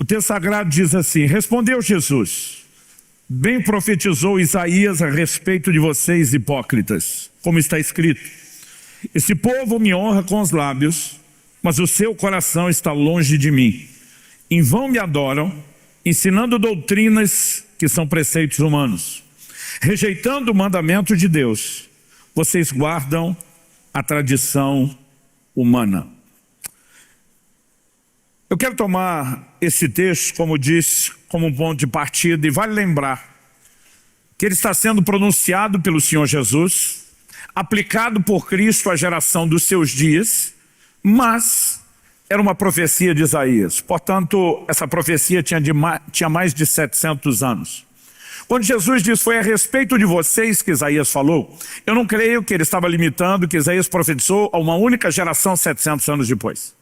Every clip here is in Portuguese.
O texto sagrado diz assim: respondeu Jesus: bem profetizou Isaías a respeito de vocês, hipócritas, como está escrito: esse povo me honra com os lábios, mas o seu coração está longe de mim. Em vão me adoram, ensinando doutrinas que são preceitos humanos. Rejeitando o mandamento de Deus, vocês guardam a tradição humana. Eu quero tomar esse texto, como disse, como um ponto de partida, e vale lembrar que ele está sendo pronunciado pelo Senhor Jesus, aplicado por Cristo à geração dos seus dias, mas era uma profecia de Isaías. Portanto, essa profecia tinha mais de 700 anos. Quando Jesus diz: foi a respeito de vocês que Isaías falou, eu não creio que ele estava limitando que Isaías profetizou a uma única geração 700 anos depois.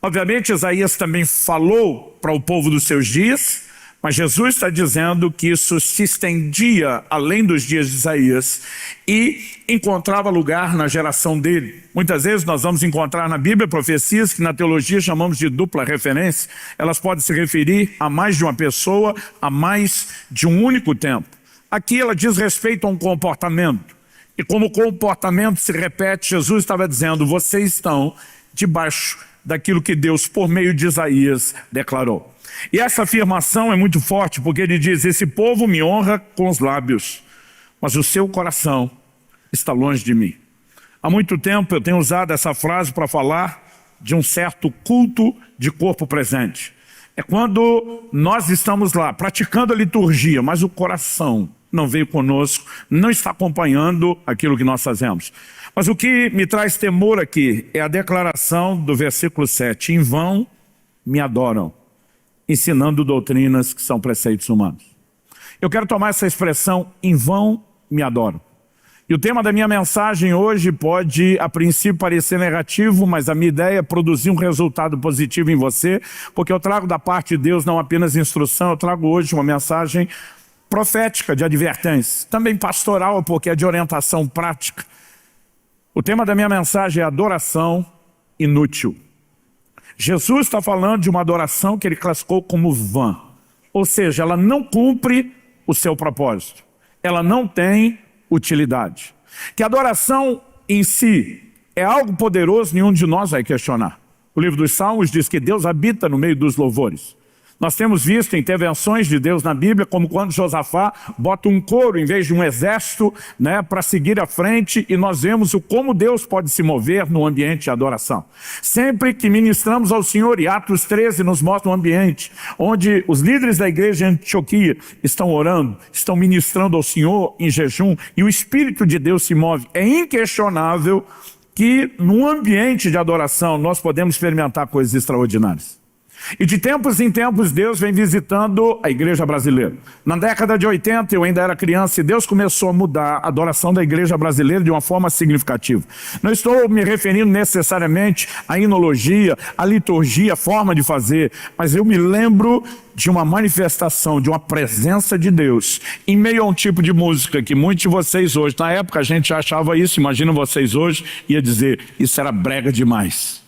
Obviamente, Isaías também falou para o povo dos seus dias, mas Jesus está dizendo que isso se estendia além dos dias de Isaías e encontrava lugar na geração dele. Muitas vezes nós vamos encontrar na Bíblia profecias que na teologia chamamos de dupla referência. Elas podem se referir a mais de uma pessoa, a mais de um único tempo. Aqui ela diz respeito a um comportamento. E como o comportamento se repete, Jesus estava dizendo: vocês estão debaixo daquilo que Deus, por meio de Isaías, declarou. E essa afirmação é muito forte, porque ele diz: esse povo me honra com os lábios, mas o seu coração está longe de mim. Há muito tempo eu tenho usado essa frase para falar de um certo culto de corpo presente. É quando nós estamos lá praticando a liturgia, mas o coração não veio conosco, não está acompanhando aquilo que nós fazemos. Mas o que me traz temor aqui é a declaração do versículo 7. Em vão me adoram, ensinando doutrinas que são preceitos humanos. Eu quero tomar essa expressão: em vão me adoram. E o tema da minha mensagem hoje pode, a princípio, parecer negativo, mas a minha ideia é produzir um resultado positivo em você, porque eu trago da parte de Deus não apenas instrução, eu trago hoje uma mensagem profética, de advertência, também pastoral, porque é de orientação prática. O tema da minha mensagem é adoração inútil. Jesus está falando de uma adoração que ele classificou como vã, ou seja, ela não cumpre o seu propósito, ela não tem utilidade. Que a adoração em si é algo poderoso, nenhum de nós vai questionar. O livro dos Salmos diz que Deus habita no meio dos louvores. Nós temos visto intervenções de Deus na Bíblia, como quando Josafá bota um coro em vez de um exército, para seguir à frente, e nós vemos como Deus pode se mover no ambiente de adoração. Sempre que ministramos ao Senhor, e Atos 13 nos mostra um ambiente onde os líderes da igreja de Antioquia estão orando, estão ministrando ao Senhor em jejum, e o Espírito de Deus se move. É inquestionável que no ambiente de adoração nós podemos experimentar coisas extraordinárias. E de tempos em tempos Deus vem visitando a igreja brasileira. Na década de 80 eu ainda era criança e Deus começou a mudar a adoração da igreja brasileira de uma forma significativa. Não estou me referindo necessariamente à inologia, à liturgia, à forma de fazer, mas eu me lembro de uma manifestação, de uma presença de Deus em meio a um tipo de música que muitos de vocês hoje, na época a gente achava isso, imagina vocês hoje, ia dizer: isso era brega demais.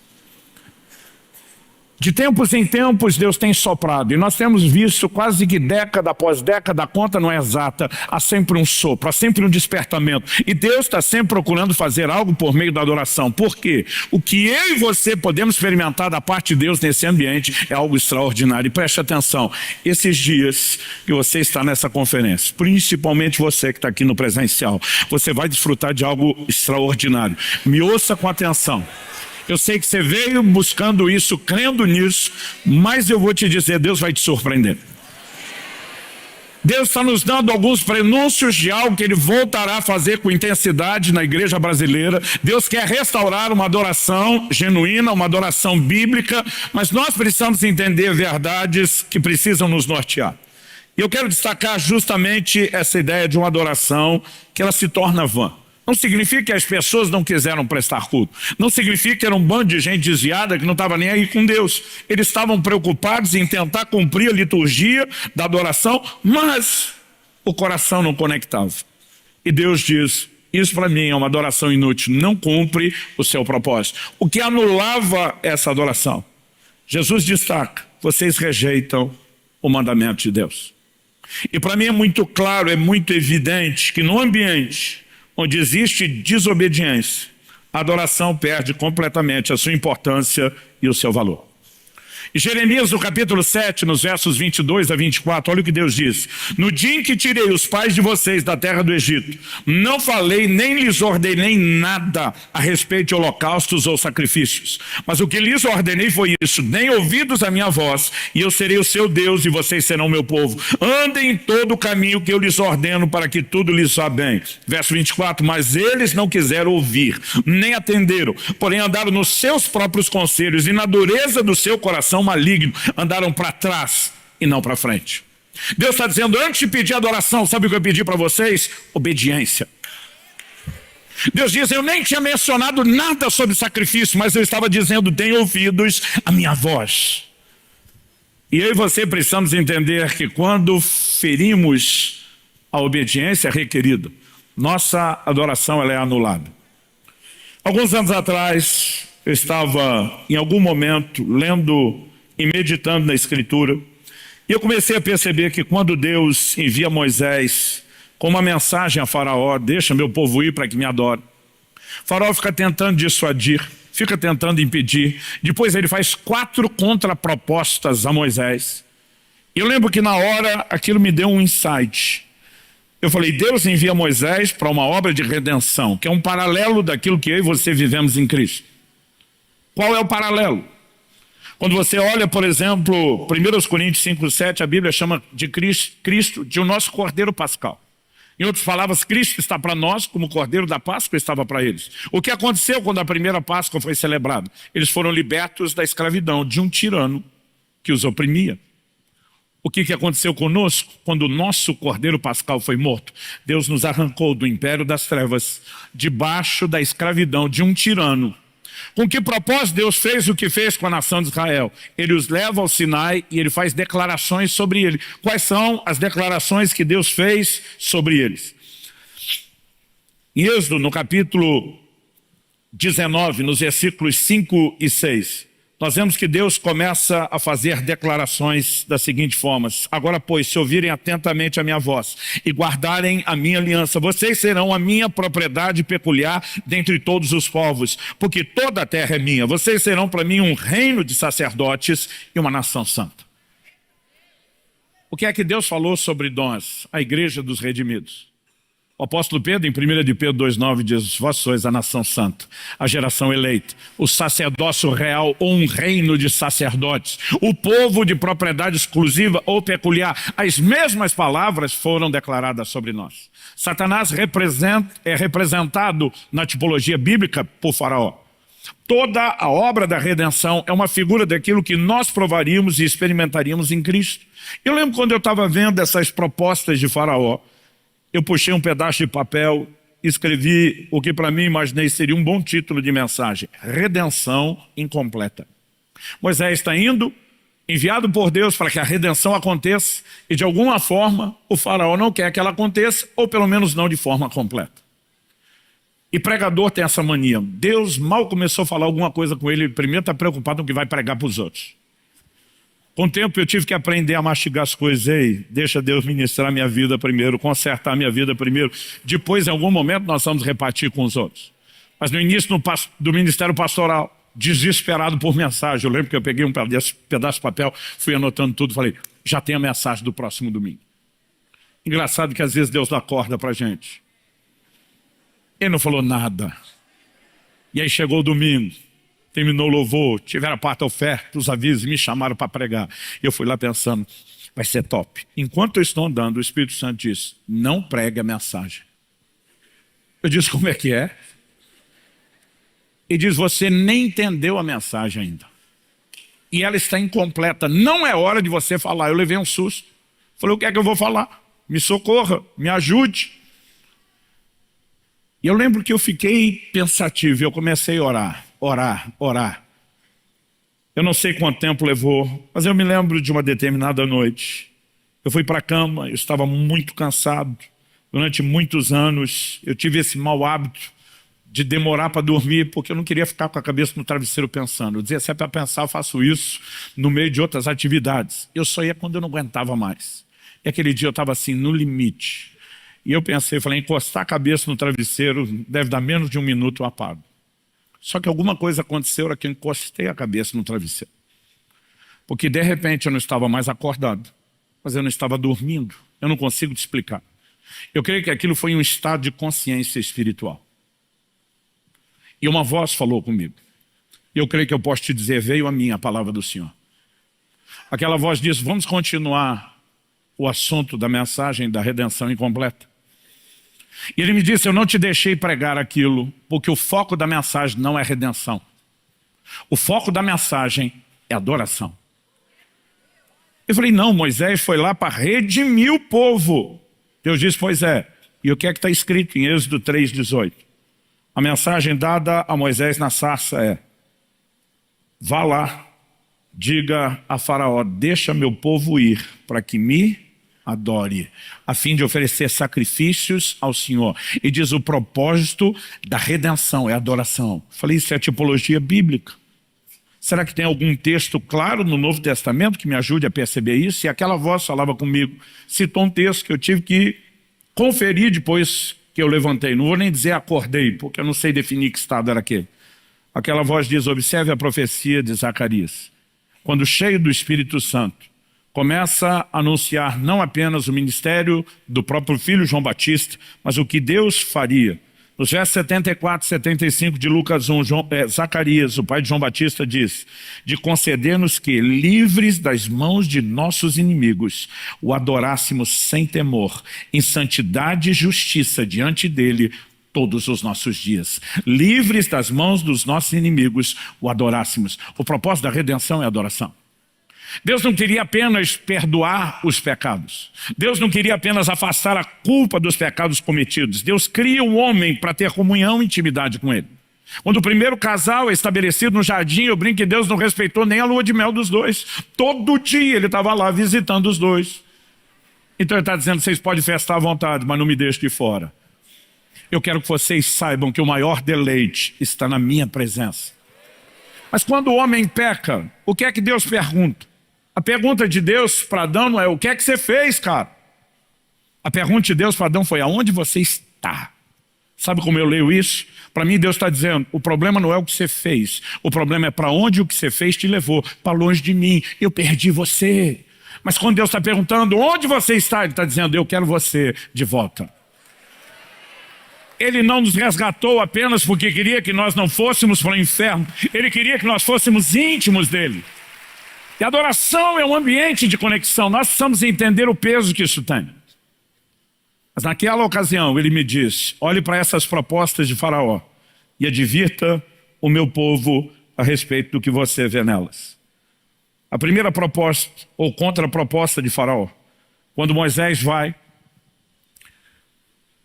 De tempos em tempos Deus tem soprado, e nós temos visto quase que década após década, a conta não é exata, há sempre um sopro, há sempre um despertamento, e Deus está sempre procurando fazer algo por meio da adoração. Por quê? O que eu e você podemos experimentar da parte de Deus nesse ambiente é algo extraordinário. E preste atenção, esses dias que você está nessa conferência, principalmente você que está aqui no presencial, você vai desfrutar de algo extraordinário. Me ouça com atenção. Eu sei que você veio buscando isso, crendo nisso, mas eu vou te dizer, Deus vai te surpreender. Deus está nos dando alguns prenúncios de algo que Ele voltará a fazer com intensidade na igreja brasileira. Deus quer restaurar uma adoração genuína, uma adoração bíblica, mas nós precisamos entender verdades que precisam nos nortear. E eu quero destacar justamente essa ideia de uma adoração que ela se torna vã. Não significa que as pessoas não quiseram prestar culto. Não significa que era um bando de gente desviada que não estava nem aí com Deus. Eles estavam preocupados em tentar cumprir a liturgia da adoração, mas o coração não conectava. E Deus diz: isso para mim é uma adoração inútil, não cumpre o seu propósito. O que anulava essa adoração? Jesus destaca: vocês rejeitam o mandamento de Deus. E para mim é muito claro, é muito evidente que no ambiente onde existe desobediência, a adoração perde completamente a sua importância e o seu valor. E Jeremias, no capítulo 7, nos versos 22 a 24, olha o que Deus diz: no dia em que tirei os pais de vocês da terra do Egito, não falei nem lhes ordenei nada a respeito de holocaustos ou sacrifícios, mas o que lhes ordenei foi isso: deem ouvidos à minha voz, e eu serei o seu Deus, e vocês serão meu povo. Andem em todo o caminho que eu lhes ordeno, para que tudo lhes vá bem. Verso 24, mas eles não quiseram ouvir, nem atenderam, porém andaram nos seus próprios conselhos, e na dureza do seu coração maligno, andaram para trás e não para frente. Deus está dizendo, antes de pedir adoração, sabe o que eu pedi para vocês? Obediência. Deus diz, eu nem tinha mencionado nada sobre sacrifício, mas eu estava dizendo, deem ouvidos à minha voz. E eu e você precisamos entender que quando ferimos a obediência requerida, nossa adoração ela é anulada. Alguns anos atrás, eu estava em algum momento lendo e meditando na Escritura, e eu comecei a perceber que quando Deus envia Moisés com uma mensagem a Faraó, deixa meu povo ir para que me adore, Faraó fica tentando dissuadir, fica tentando impedir, depois ele faz 4 contrapropostas a Moisés. Eu lembro que na hora aquilo me deu um insight. Eu falei, Deus envia Moisés para uma obra de redenção, que é um paralelo daquilo que eu e você vivemos em Cristo. Qual é o paralelo? Quando você olha, por exemplo, 1 Coríntios 5:7, a Bíblia chama de Cristo de o nosso Cordeiro Pascal. Em outras palavras, Cristo está para nós como o Cordeiro da Páscoa estava para eles. O que aconteceu quando a primeira Páscoa foi celebrada? Eles foram libertos da escravidão de um tirano que os oprimia. O que aconteceu conosco? Quando o nosso Cordeiro Pascal foi morto, Deus nos arrancou do império das trevas, debaixo da escravidão de um tirano. Com que propósito Deus fez o que fez com a nação de Israel? Ele os leva ao Sinai e ele faz declarações sobre ele. Quais são as declarações que Deus fez sobre eles? Em Êxodo, no capítulo 19, nos versículos 5 e 6, nós vemos que Deus começa a fazer declarações da seguinte forma: agora, pois, se ouvirem atentamente a minha voz e guardarem a minha aliança, vocês serão a minha propriedade peculiar dentre todos os povos, porque toda a terra é minha. Vocês serão para mim um reino de sacerdotes e uma nação santa. O que é que Deus falou sobre nós, a igreja dos redimidos? O apóstolo Pedro, em 1 de Pedro 2,9, diz: vós sois a nação santa, a geração eleita, o sacerdócio real ou um reino de sacerdotes, o povo de propriedade exclusiva ou peculiar. As mesmas palavras foram declaradas sobre nós. Satanás é representado na tipologia bíblica por Faraó. Toda a obra da redenção é uma figura daquilo que nós provaríamos e experimentaríamos em Cristo. Eu lembro quando eu estava vendo essas propostas de Faraó, eu puxei um pedaço de papel, escrevi o que para mim imaginei seria um bom título de mensagem: redenção incompleta. Moisés está indo, enviado por Deus para que a redenção aconteça, e de alguma forma o faraó não quer que ela aconteça, ou pelo menos não de forma completa. E pregador tem essa mania. Deus mal começou a falar alguma coisa com ele, ele primeiro está preocupado com o que vai pregar para os outros. Com o tempo eu tive que aprender a mastigar as coisas. Ei, deixa Deus ministrar minha vida primeiro, consertar minha vida primeiro. Depois, em algum momento, nós vamos repartir com os outros. Mas no início do ministério pastoral, desesperado por mensagem, eu lembro que eu peguei um pedaço de papel, fui anotando tudo, falei, já tem a mensagem do próximo domingo. Engraçado que às vezes Deus dá corda para a gente. Ele não falou nada. E aí chegou o domingo. Terminou o louvor, tiveram a parte da oferta, os avisos, me chamaram para pregar. Eu fui lá pensando, vai ser top. Enquanto eu estou andando, o Espírito Santo disse, não pregue a mensagem. Eu disse, como é que é? Ele diz, você nem entendeu a mensagem ainda. E ela está incompleta, não é hora de você falar. Eu levei um susto. Falei, o que é que eu vou falar? Me socorra, me ajude. E eu lembro que eu fiquei pensativo, eu comecei a orar. Eu não sei quanto tempo levou, mas eu me lembro de uma determinada noite. Eu fui para a cama, eu estava muito cansado. Durante muitos anos eu tive esse mau hábito de demorar para dormir, porque eu não queria ficar com a cabeça no travesseiro pensando. Eu dizia, se é para pensar, eu faço isso no meio de outras atividades. Eu só ia quando eu não aguentava mais. E aquele dia eu estava assim, no limite. E eu pensei, falei, encostar a cabeça no travesseiro, deve dar menos de 1 minuto, eu apago. Só que alguma coisa aconteceu na hora que eu encostei a cabeça no travesseiro. Porque de repente eu não estava mais acordado, mas eu não estava dormindo. Eu não consigo te explicar. Eu creio que aquilo foi um estado de consciência espiritual. E uma voz falou comigo. E eu creio que eu posso te dizer, veio a mim a palavra do Senhor. Aquela voz disse, vamos continuar o assunto da mensagem da redenção incompleta. E ele me disse, eu não te deixei pregar aquilo, porque o foco da mensagem não é redenção. O foco da mensagem é adoração. Eu falei, não, Moisés foi lá para redimir o povo. Deus disse, pois é. E o que é que está escrito em Êxodo 3:18? A mensagem dada a Moisés na sarça é, vá lá, diga a Faraó, deixa meu povo ir para que me adore, a fim de oferecer sacrifícios ao Senhor. E diz o propósito da redenção, é adoração. Falei, isso é tipologia bíblica. Será que tem algum texto claro no Novo Testamento que me ajude a perceber isso? E aquela voz falava comigo, citou um texto que eu tive que conferir depois que eu levantei. Não vou nem dizer acordei, porque eu não sei definir que estado era aquele. Aquela voz diz, observe a profecia de Zacarias. Quando cheio do Espírito Santo, começa a anunciar não apenas o ministério do próprio filho João Batista, mas o que Deus faria. Nos versos 74 e 75 de Lucas 1, Zacarias, o pai de João Batista, diz, de conceder-nos que, livres das mãos de nossos inimigos, o adorássemos sem temor, em santidade e justiça diante dele todos os nossos dias. Livres das mãos dos nossos inimigos, o adorássemos. O propósito da redenção é a adoração. Deus não queria apenas perdoar os pecados. Deus não queria apenas afastar a culpa dos pecados cometidos. Deus cria o homem para ter comunhão e intimidade com ele. Quando o primeiro casal é estabelecido no jardim, eu brinco que Deus não respeitou nem a lua de mel dos dois. Todo dia ele estava lá visitando os dois. Então ele está dizendo, vocês podem festar à vontade, mas não me deixem de fora. Eu quero que vocês saibam que o maior deleite está na minha presença. Mas quando o homem peca, o que é que Deus pergunta? A pergunta de Deus para Adão não é o que é que você fez, cara? A pergunta de Deus para Adão foi aonde você está? Sabe como eu leio isso? Para mim Deus está dizendo, o problema não é o que você fez, o problema é para onde o que você fez te levou, para longe de mim, eu perdi você. Mas quando Deus está perguntando onde você está, Ele está dizendo, eu quero você de volta. Ele não nos resgatou apenas porque queria que nós não fôssemos para o inferno, Ele queria que nós fôssemos íntimos dEle. E a adoração é um ambiente de conexão. Nós precisamos entender o peso que isso tem. Mas naquela ocasião ele me disse, olhe para essas propostas de Faraó e advirta o meu povo a respeito do que você vê nelas. A primeira proposta, ou contraproposta de Faraó, quando Moisés vai,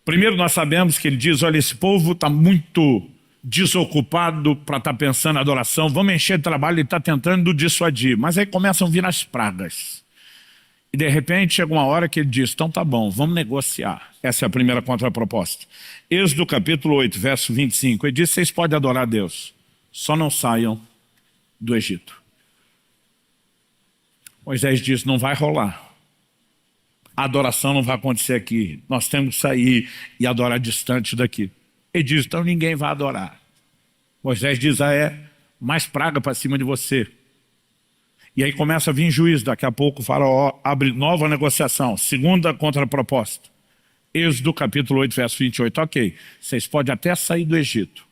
primeiro nós sabemos que ele diz, olha, esse povo está muito desocupado para estar pensando em adoração, vamos encher de trabalho, ele está tentando dissuadir, mas aí começam a vir as pragas. E de repente chega uma hora que ele diz, então tá bom, vamos negociar. Essa é a primeira contraproposta. Êxodo capítulo 8, verso 25, ele diz, vocês podem adorar a Deus, só não saiam do Egito. Moisés diz, não vai rolar. A adoração não vai acontecer aqui, nós temos que sair e adorar distante daqui. Ele diz, então ninguém vai adorar. Moisés diz, mais praga para cima de você. E aí começa a vir juízo, daqui a pouco o faraó abre nova negociação, segunda contraproposta. Êxodo capítulo 8, verso 28, ok, vocês podem até sair do Egito,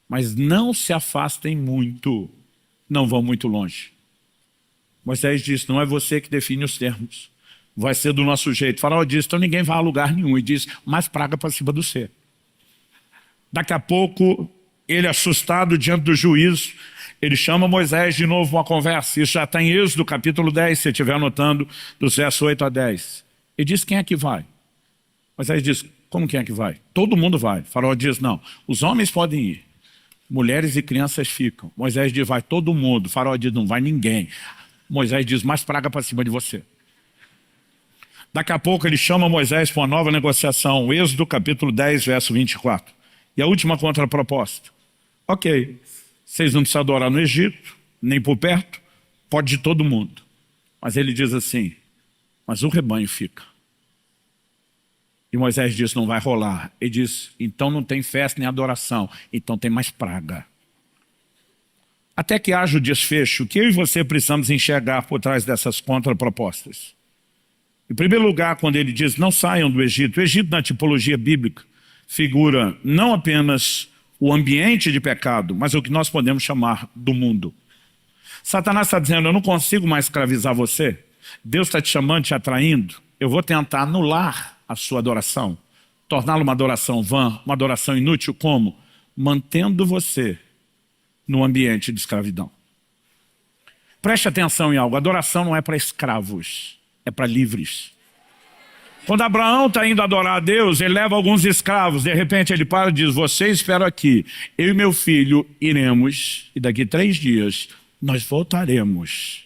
mas não se afastem muito, não vão muito longe. Moisés diz, não é você que define os termos, vai ser do nosso jeito. O faraó diz, então ninguém vai a lugar nenhum, e diz, mais praga para cima do você. Daqui a pouco, ele assustado diante do juízo, ele chama Moisés de novo para uma conversa. Isso já está em Êxodo capítulo 10, se você estiver anotando, dos versos 8 a 10. Ele diz, quem é que vai? Moisés diz, como quem é que vai? Todo mundo vai. O faraó diz, não, os homens podem ir, mulheres e crianças ficam. Moisés diz, vai todo mundo. O faraó diz, não vai ninguém. Moisés diz, mais praga para cima de você. Daqui a pouco ele chama Moisés para uma nova negociação. Êxodo capítulo 10, verso 24. E a última contraproposta. Ok, vocês não precisam adorar no Egito, nem por perto, pode de todo mundo. Mas ele diz assim, mas o rebanho fica. E Moisés diz, não vai rolar. Ele diz, então não tem festa nem adoração, então tem mais praga. Até que haja o desfecho, o que eu e você precisamos enxergar por trás dessas contrapropostas? Em primeiro lugar, quando ele diz, não saiam do Egito. O Egito, na tipologia bíblica, figura não apenas o ambiente de pecado, mas o que nós podemos chamar do mundo. Satanás está dizendo, eu não consigo mais escravizar você. Deus está te chamando, te atraindo. Eu vou tentar anular a sua adoração, torná-la uma adoração vã, uma adoração inútil, como? Mantendo você no ambiente de escravidão. Preste atenção em algo, adoração não é para escravos, é para livres. Quando Abraão está indo adorar a Deus, ele leva alguns escravos, de repente ele para e diz, vocês esperam aqui, eu e meu filho iremos, e daqui 3 dias nós voltaremos.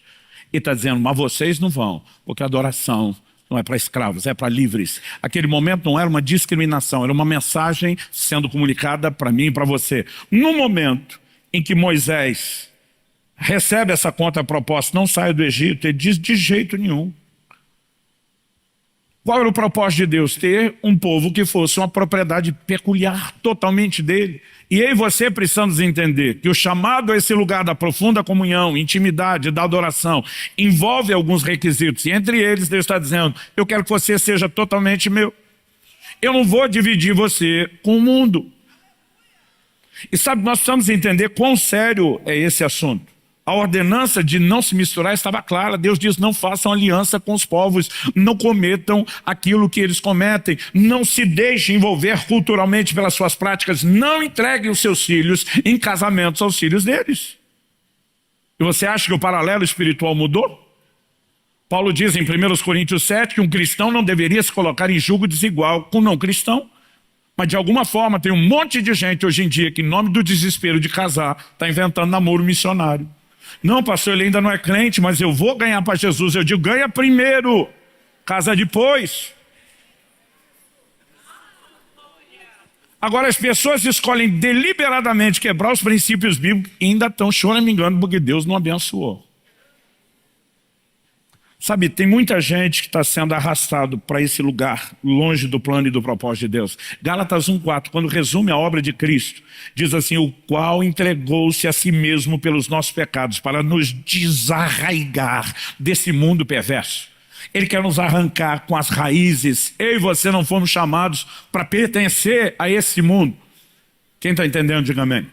E está dizendo, mas vocês não vão, porque a adoração não é para escravos, é para livres. Aquele momento não era uma discriminação, era uma mensagem sendo comunicada para mim e para você. No momento em que Moisés recebe essa contraproposta, não saia do Egito, ele diz de jeito nenhum. Qual era o propósito de Deus? Ter um povo que fosse uma propriedade peculiar totalmente dele. E eu e você precisamos entender que o chamado a esse lugar da profunda comunhão, intimidade, da adoração, envolve alguns requisitos. E entre eles Deus está dizendo, eu quero que você seja totalmente meu. Eu não vou dividir você com o mundo. E sabe, nós precisamos entender quão sério é esse assunto. A ordenança de não se misturar estava clara. Deus diz, não façam aliança com os povos, não cometam aquilo que eles cometem, não se deixem envolver culturalmente pelas suas práticas, não entreguem os seus filhos em casamentos aos filhos deles. E você acha que o paralelo espiritual mudou? Paulo diz em 1 Coríntios 7 que um cristão não deveria se colocar em julgo desigual com um não cristão. Mas de alguma forma tem um monte de gente hoje em dia que em nome do desespero de casar está inventando namoro missionário. Não, pastor, ele ainda não é crente, mas eu vou ganhar para Jesus. Eu digo, ganha primeiro, casa depois. Agora as pessoas escolhem deliberadamente quebrar os princípios bíblicos e ainda estão choramingando porque Deus não abençoou. Sabe, tem muita gente que está sendo arrastado para esse lugar, longe do plano e do propósito de Deus. Gálatas 1,4, quando resume a obra de Cristo, diz assim, o qual entregou-se a si mesmo pelos nossos pecados, para nos desarraigar desse mundo perverso. Ele quer nos arrancar com as raízes. Eu e você não fomos chamados para pertencer a esse mundo. Quem está entendendo, diga amém.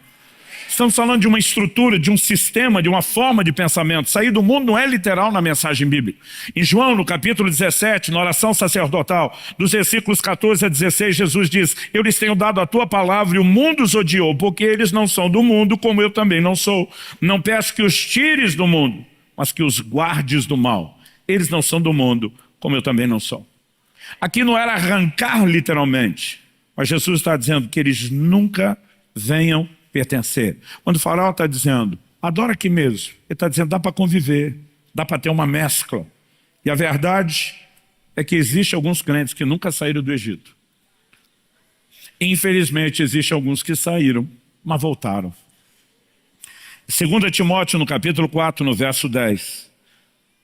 Estamos falando de uma estrutura, de um sistema, de uma forma de pensamento. Sair do mundo não é literal na mensagem bíblica. Em João, no capítulo 17, na oração sacerdotal, dos versículos 14 a 16, Jesus diz, eu lhes tenho dado a tua palavra e o mundo os odiou, porque eles não são do mundo, como eu também não sou. Não peço que os tires do mundo, mas que os guardes do mal. Eles não são do mundo, como eu também não sou. Aqui não era arrancar literalmente, mas Jesus está dizendo que eles nunca venham pertencer. Quando o faraó está dizendo, adora aqui mesmo, ele está dizendo, dá para conviver, dá para ter uma mescla. E a verdade é que existem alguns crentes que nunca saíram do Egito. Infelizmente, existem alguns que saíram, mas voltaram. 2 Timóteo, no capítulo 4, no verso 10,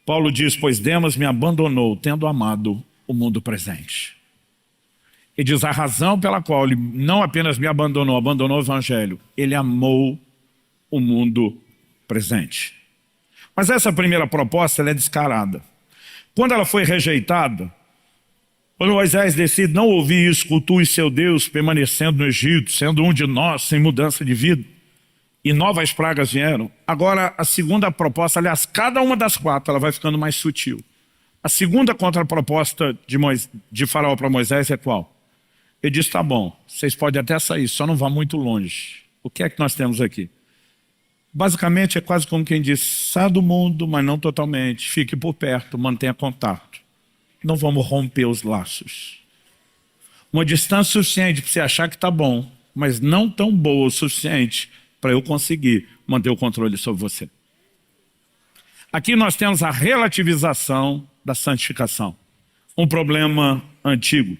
Paulo diz, pois Demas me abandonou, tendo amado o mundo presente. Ele diz, a razão pela qual ele não apenas me abandonou, abandonou o evangelho, ele amou o mundo presente. Mas essa primeira proposta ela é descarada. Quando ela foi rejeitada, quando Moisés decide não ouvir isso, cultue seu Deus, permanecendo no Egito, sendo um de nós, sem mudança de vida, e novas pragas vieram. Agora a segunda proposta, aliás, cada uma das 4, ela vai ficando mais sutil. A segunda contraproposta de Faraó para Moisés é qual? Ele diz, tá bom, vocês podem até sair, só não vá muito longe. O que é que nós temos aqui? Basicamente é quase como quem diz, saia do mundo, mas não totalmente, fique por perto, mantenha contato. Não vamos romper os laços. Uma distância suficiente para você achar que está bom, mas não tão boa o suficiente para eu conseguir manter o controle sobre você. Aqui nós temos a relativização da santificação. Um problema antigo.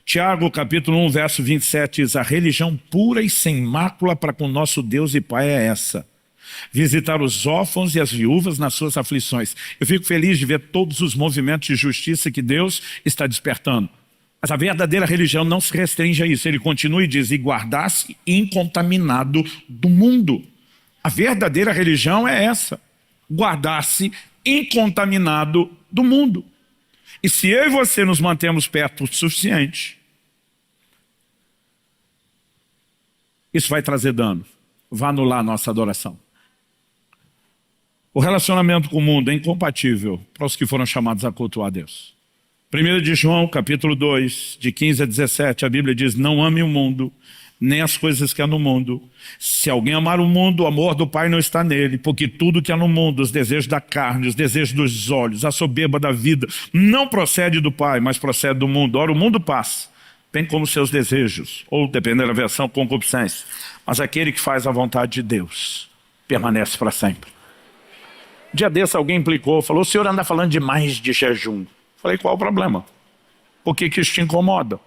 Tiago, capítulo 1, verso 27, diz: a religião pura e sem mácula para com nosso Deus e Pai é essa: visitar os órfãos e as viúvas nas suas aflições. Eu fico feliz de ver todos os movimentos de justiça que Deus está despertando. Mas a verdadeira religião não se restringe a isso. Ele continua e diz: e guardar-se incontaminado do mundo. A verdadeira religião é essa: guardar-se incontaminado do mundo. E se eu e você nos mantemos perto o suficiente, isso vai trazer dano, vai anular a nossa adoração. O relacionamento com o mundo é incompatível para os que foram chamados a cultuar Deus. 1 de João, capítulo 2, de 15 a 17, a Bíblia diz: não ame o mundo, nem as coisas que há no mundo. Se alguém amar o mundo, o amor do Pai não está nele, porque tudo que há no mundo, os desejos da carne, os desejos dos olhos, a soberba da vida, não procede do Pai, mas procede do mundo. Ora, o mundo passa, bem como seus desejos, ou, dependendo da versão, concupiscência. Mas aquele que faz a vontade de Deus permanece para sempre. Um dia desse alguém implicou, falou: o senhor anda falando demais de jejum. Falei: qual o problema? Por que isso te incomoda?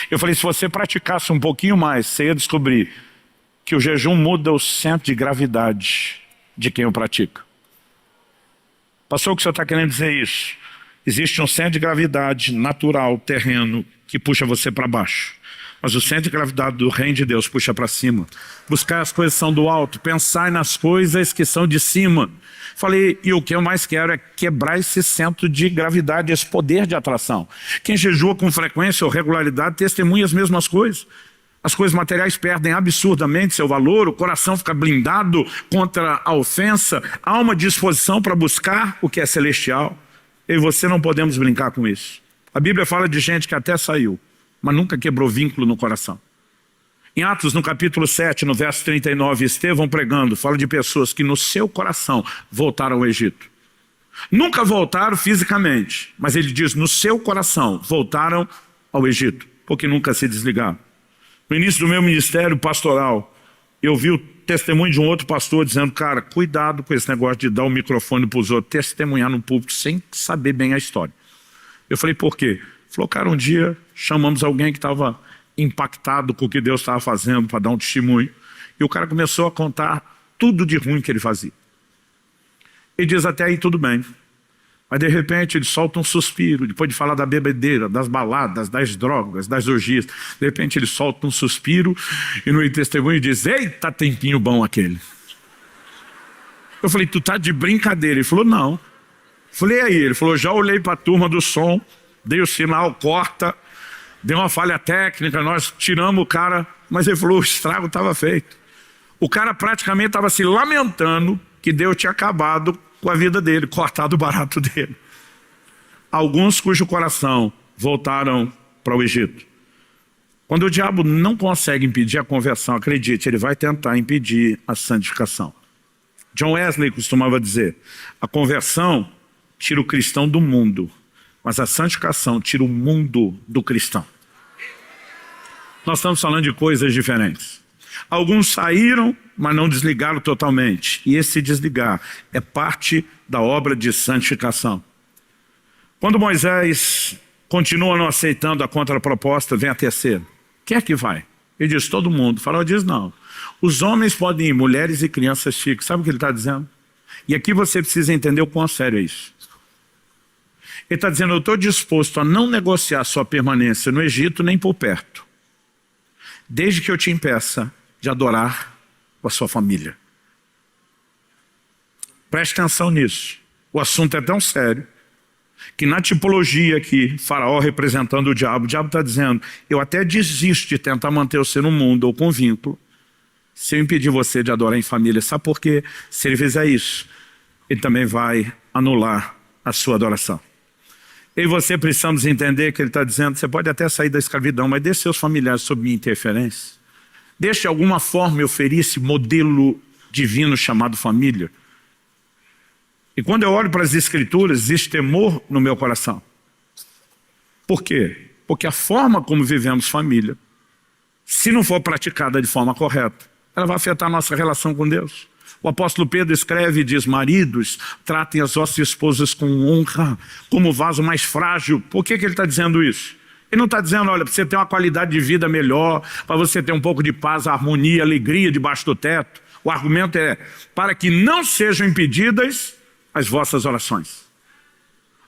Eu falei: se você praticasse um pouquinho mais, você ia descobrir que o jejum muda o centro de gravidade de quem o pratica. Pastor, o que o senhor está querendo dizer isso? Existe um centro de gravidade natural, terreno, que puxa você para baixo. Mas o centro de gravidade do reino de Deus puxa para cima. Buscar as coisas que são do alto, pensar nas coisas que são de cima. Falei: e o que eu mais quero é quebrar esse centro de gravidade, esse poder de atração. Quem jejua com frequência ou regularidade testemunha as mesmas coisas. As coisas materiais perdem absurdamente seu valor, o coração fica blindado contra a ofensa, há uma disposição para buscar o que é celestial. Eu e você não podemos brincar com isso. A Bíblia fala de gente que até saiu, mas nunca quebrou vínculo no coração. Em Atos, no capítulo 7, no verso 39, Estevão pregando, fala de pessoas que no seu coração voltaram ao Egito. Nunca voltaram fisicamente, mas ele diz: no seu coração voltaram ao Egito, porque nunca se desligaram. No início do meu ministério pastoral, eu vi o testemunho de um outro pastor dizendo: cara, cuidado com esse negócio de dar o microfone para os outros, testemunhar no púlpito sem saber bem a história. Eu falei: por quê? Ele falou: cara, um dia chamamos alguém que estava impactado com o que Deus estava fazendo para dar um testemunho, e o cara começou a contar tudo de ruim que ele fazia. Ele diz: até aí tudo bem. Mas de repente ele solta um suspiro, depois de falar da bebedeira, das baladas, das drogas, das orgias, de repente ele solta um suspiro e no testemunho diz: eita, tempinho bom aquele. Eu falei: tu tá de brincadeira? Ele falou: não. Eu falei: e aí? Ele falou: já olhei para a turma do som, dei o sinal, corta, deu uma falha técnica, nós tiramos o cara, mas ele falou: o estrago estava feito. O cara praticamente estava se lamentando que Deus tinha acabado com a vida dele, cortado o barato dele. Alguns cujo coração voltaram para o Egito. Quando o diabo não consegue impedir a conversão, acredite, ele vai tentar impedir a santificação. John Wesley costumava dizer: a conversão tira o cristão do mundo, mas a santificação tira o mundo do cristão. Nós estamos falando de coisas diferentes. Alguns saíram, mas não desligaram totalmente. E esse desligar é parte da obra de santificação. Quando Moisés continua não aceitando a contraproposta, vem a terceira. Quem é que vai? Ele diz: todo mundo. O faraó diz: não. Os homens podem ir, mulheres e crianças ficam. Sabe o que ele está dizendo? E aqui você precisa entender o quão sério é isso. Ele está dizendo: eu estou disposto a não negociar sua permanência no Egito nem por perto, desde que eu te impeça de adorar a sua família. Preste atenção nisso. O assunto é tão sério que na tipologia aqui, Faraó representando o diabo está dizendo: eu até desisto de tentar manter você no mundo ou com vínculo, se eu impedir você de adorar em família. Sabe por quê? Se ele fizer isso, ele também vai anular a sua adoração. Eu e você precisamos entender que ele está dizendo: você pode até sair da escravidão, mas deixe seus familiares sob minha interferência. Deixe de alguma forma eu ferir esse modelo divino chamado família. E quando eu olho para as Escrituras, existe temor no meu coração. Por quê? Porque a forma como vivemos família, se não for praticada de forma correta, ela vai afetar a nossa relação com Deus. O apóstolo Pedro escreve e diz: maridos, tratem as vossas esposas com honra, como vaso mais frágil. Por que ele está dizendo isso? Ele não está dizendo, olha, para você ter uma qualidade de vida melhor, para você ter um pouco de paz, harmonia, alegria debaixo do teto. O argumento é para que não sejam impedidas as vossas orações.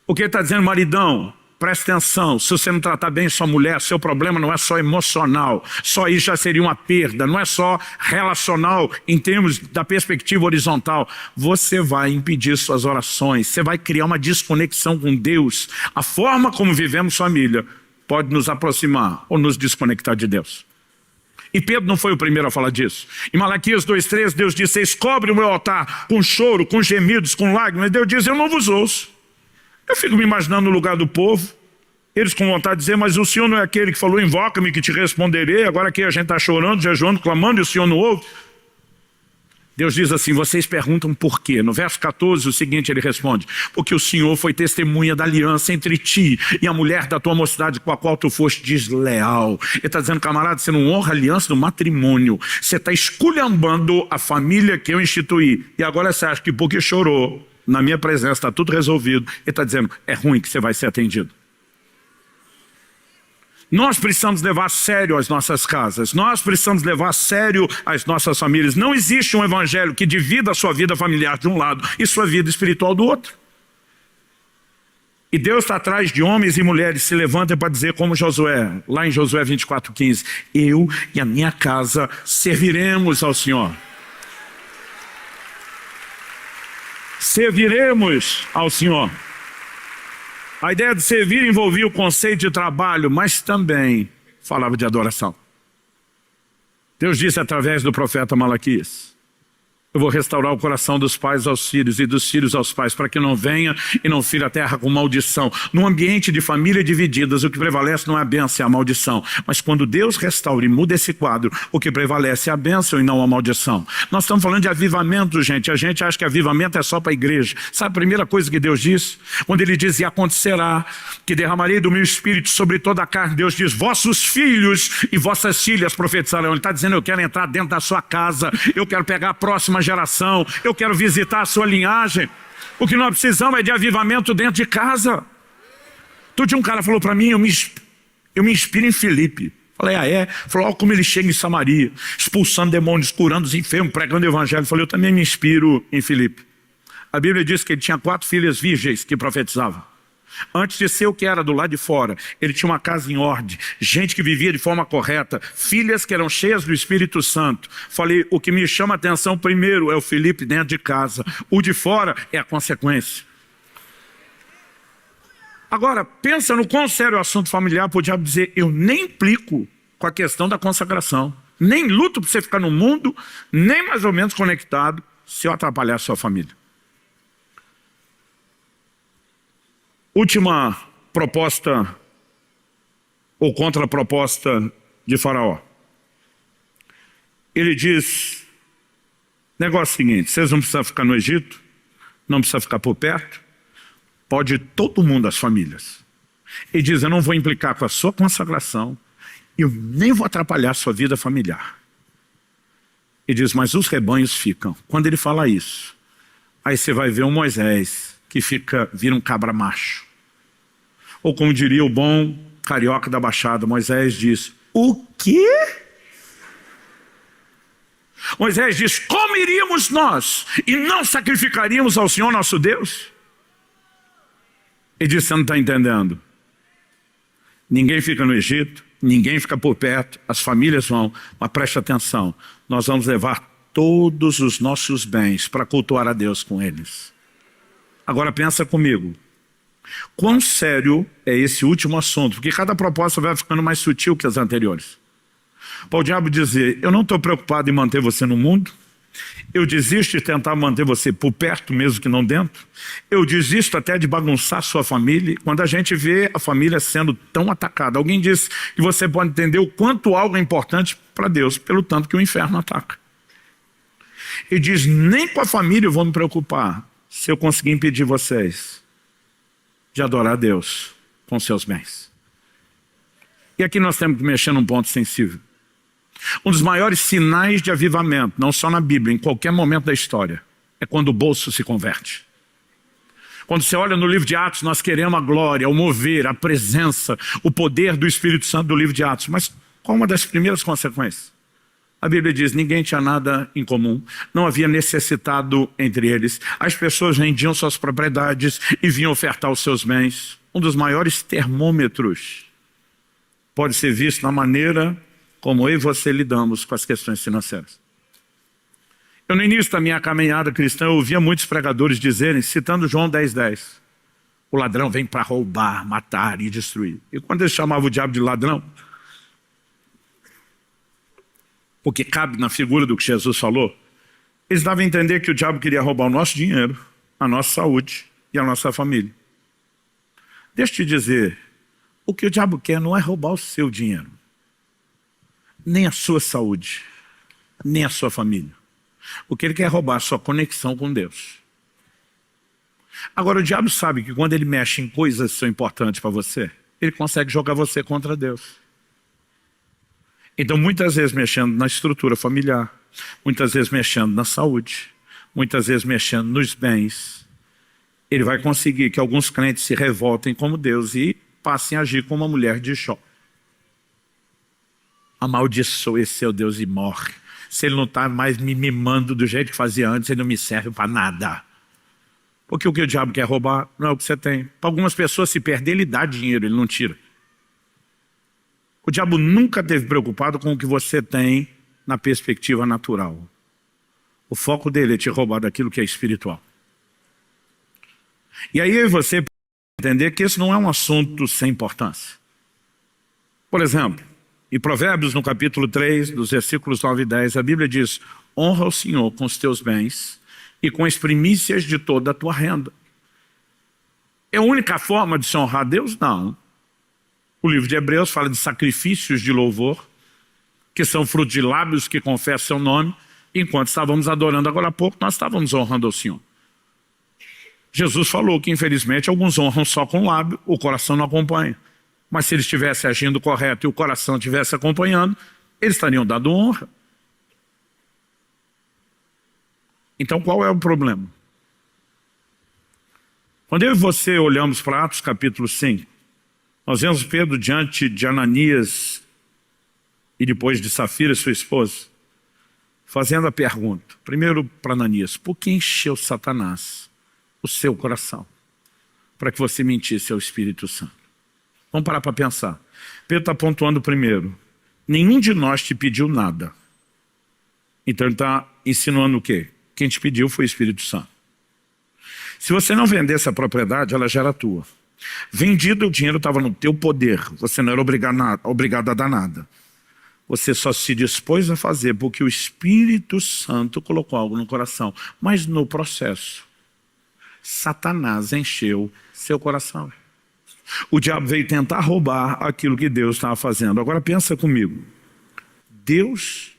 O que ele está dizendo, maridão, presta atenção, se você não tratar bem sua mulher, seu problema não é só emocional, só isso já seria uma perda, não é só relacional em termos da perspectiva horizontal. Você vai impedir suas orações, você vai criar uma desconexão com Deus. A forma como vivemos família pode nos aproximar ou nos desconectar de Deus. E Pedro não foi o primeiro a falar disso. Em Malaquias 2,3, Deus diz, vocês cobrem o meu altar com choro, com gemidos, com lágrimas. Deus diz, eu não vos ouço. Eu fico me imaginando no lugar do povo, eles com vontade de dizer, mas o Senhor não é aquele que falou, invoca-me que te responderei, agora aqui a gente está chorando, jejuando, clamando e o Senhor não ouve. Deus diz assim, vocês perguntam por quê? No verso 14, o seguinte, ele responde, porque o Senhor foi testemunha da aliança entre ti e a mulher da tua mocidade com a qual tu foste desleal. Ele está dizendo, camarada, você não honra a aliança do matrimônio, você está esculhambando a família que eu instituí. E agora você acha que porque chorou, na minha presença está tudo resolvido. Ele está dizendo, é ruim que você vai ser atendido. Nós precisamos levar a sério as nossas casas, nós precisamos levar a sério as nossas famílias. Não existe um evangelho que divida a sua vida familiar de um lado e sua vida espiritual do outro. E Deus está atrás de homens e mulheres que se levantem para dizer como Josué, lá em Josué 24,15, eu e a minha casa serviremos ao Senhor. Serviremos ao Senhor. A ideia de servir envolvia o conceito de trabalho, mas também falava de adoração. Deus disse através do profeta Malaquias, eu vou restaurar o coração dos pais aos filhos e dos filhos aos pais, para que não venha e não fira a terra com maldição. Num ambiente de família divididas, o que prevalece não é a bênção, é a maldição. Mas quando Deus restaura e muda esse quadro, o que prevalece é a bênção e não a maldição. Nós estamos falando de avivamento, gente. A gente acha que avivamento é só para a igreja. Sabe a primeira coisa que Deus diz? Quando Ele diz, e acontecerá que derramarei do meu espírito sobre toda a carne, Deus diz, vossos filhos e vossas filhas profetizarão. Ele está dizendo, eu quero entrar dentro da sua casa, eu quero pegar a próxima geração, eu quero visitar a sua linhagem. O que nós precisamos é de avivamento dentro de casa. Todo dia um cara falou para mim, eu me inspiro em Filipe. Falei, ah é? Falou, olha como ele chega em Samaria, expulsando demônios, curando os enfermos, pregando o evangelho. Falei, eu também me inspiro em Filipe. A Bíblia diz que ele tinha 4 filhas virgens que profetizavam. Antes de ser o que era do lado de fora, ele tinha uma casa em ordem, gente que vivia de forma correta, filhas que eram cheias do Espírito Santo. Falei, o que me chama a atenção primeiro é o Filipe dentro de casa, o de fora é a consequência. Agora, pensa no quão sério o assunto familiar para o diabo dizer, eu nem implico com a questão da consagração, nem luto para você ficar no mundo, nem mais ou menos conectado, se eu atrapalhar a sua família. Última proposta ou contraproposta de Faraó. Ele diz, negócio seguinte, vocês não precisam ficar no Egito, não precisam ficar por perto, pode ir todo mundo, as famílias. Ele diz, eu não vou implicar com a sua consagração, eu nem vou atrapalhar a sua vida familiar. Ele diz, mas os rebanhos ficam. Quando ele fala isso, aí você vai ver um Moisés que vira um cabra macho. Ou como diria o bom carioca da Baixada, Moisés diz, o quê? Moisés diz, como iríamos nós e não sacrificaríamos ao Senhor nosso Deus? Ele diz, você não está entendendo. Ninguém fica no Egito, ninguém fica por perto, as famílias vão, mas preste atenção, nós vamos levar todos os nossos bens para cultuar a Deus com eles. Agora pensa comigo, quão sério é esse último assunto? Porque cada proposta vai ficando mais sutil que as anteriores. Para o diabo dizer, eu não estou preocupado em manter você no mundo, eu desisto de tentar manter você por perto mesmo que não dentro, eu desisto até de bagunçar sua família. Quando a gente vê a família sendo tão atacada, alguém diz que você pode entender o quanto algo é importante para Deus, pelo tanto que o inferno ataca. Ele diz, nem com a família eu vou me preocupar, se eu conseguir impedir vocês de adorar a Deus com seus bens. E aqui nós temos que mexer num ponto sensível. Um dos maiores sinais de avivamento, não só na Bíblia, em qualquer momento da história, é quando o bolso se converte. Quando você olha no livro de Atos, nós queremos a glória, o mover, a presença, o poder do Espírito Santo do livro de Atos. Mas qual uma das primeiras consequências? A Bíblia diz, ninguém tinha nada em comum, não havia necessitado entre eles. As pessoas vendiam suas propriedades e vinham ofertar os seus bens. Um dos maiores termômetros pode ser visto na maneira como eu e você lidamos com as questões financeiras. Eu, no início da minha caminhada cristã, eu ouvia muitos pregadores dizerem, citando João 10:10, o ladrão vem para roubar, matar e destruir. E quando eles chamavam o diabo de ladrão, porque cabe na figura do que Jesus falou, eles davam a entender que o diabo queria roubar o nosso dinheiro, a nossa saúde e a nossa família. Deixa eu te dizer, o que o diabo quer não é roubar o seu dinheiro, nem a sua saúde, nem a sua família. O que ele quer é roubar a sua conexão com Deus. Agora, o diabo sabe que quando ele mexe em coisas que são importantes para você, ele consegue jogar você contra Deus. Então, muitas vezes mexendo na estrutura familiar, muitas vezes mexendo na saúde, muitas vezes mexendo nos bens, ele vai conseguir que alguns crentes se revoltem como Deus e passem a agir como uma mulher de Jó. Amaldiçoa esse seu Deus e morre. Se ele não está mais me mimando do jeito que fazia antes, ele não me serve para nada. Porque o que o diabo quer roubar não é o que você tem. Para algumas pessoas, se perder, ele dá dinheiro, ele não tira. O diabo nunca esteve preocupado com o que você tem na perspectiva natural. O foco dele é te roubar daquilo que é espiritual. E aí eu e você entender que isso não é um assunto sem importância. Por exemplo, em Provérbios, no capítulo 3, dos versículos 9 e 10, a Bíblia diz, honra o Senhor com os teus bens e com as primícias de toda a tua renda. É a única forma de se honrar a Deus? Não. O livro de Hebreus fala de sacrifícios de louvor, que são fruto de lábios que confessam seu nome. Enquanto estávamos adorando agora há pouco, nós estávamos honrando ao Senhor. Jesus falou que, infelizmente, alguns honram só com o lábio, o coração não acompanha. Mas se eles estivessem agindo correto e o coração estivesse acompanhando, eles estariam dando honra. Então, qual é o problema? Quando eu e você olhamos para Atos capítulo 5, nós vemos Pedro diante de Ananias e depois de Safira, sua esposa, fazendo a pergunta, primeiro para Ananias, por que encheu Satanás o seu coração para que você mentisse ao Espírito Santo? Vamos parar para pensar. Pedro está pontuando primeiro, nenhum de nós te pediu nada. Então ele está insinuando o quê? Quem te pediu foi o Espírito Santo. Se você não vendesse a propriedade, ela já era tua. Vendido, o dinheiro estava no teu poder, você não era obrigado a dar nada. Você só se dispôs a fazer porque o Espírito Santo colocou algo no coração. Mas no processo, Satanás encheu seu coração. O diabo veio tentar roubar aquilo que Deus estava fazendo. Agora pensa comigo. Deus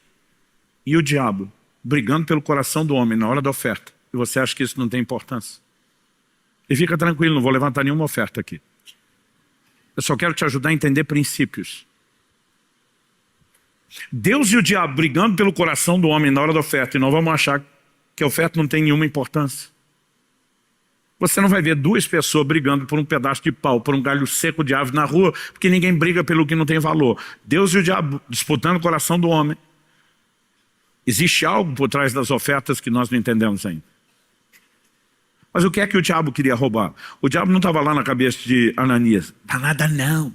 e o diabo brigando pelo coração do homem na hora da oferta. E você acha que isso não tem importância? E fica tranquilo, não vou levantar nenhuma oferta aqui. Eu só quero te ajudar a entender princípios. Deus e o diabo brigando pelo coração do homem na hora da oferta, e nós vamos achar que a oferta não tem nenhuma importância. Você não vai ver duas pessoas brigando por um pedaço de pau, por um galho seco de árvore na rua, porque ninguém briga pelo que não tem valor. Deus e o diabo disputando o coração do homem. Existe algo por trás das ofertas que nós não entendemos ainda. Mas o que é que o diabo queria roubar? O diabo não estava lá na cabeça de Ananias. Dá nada não.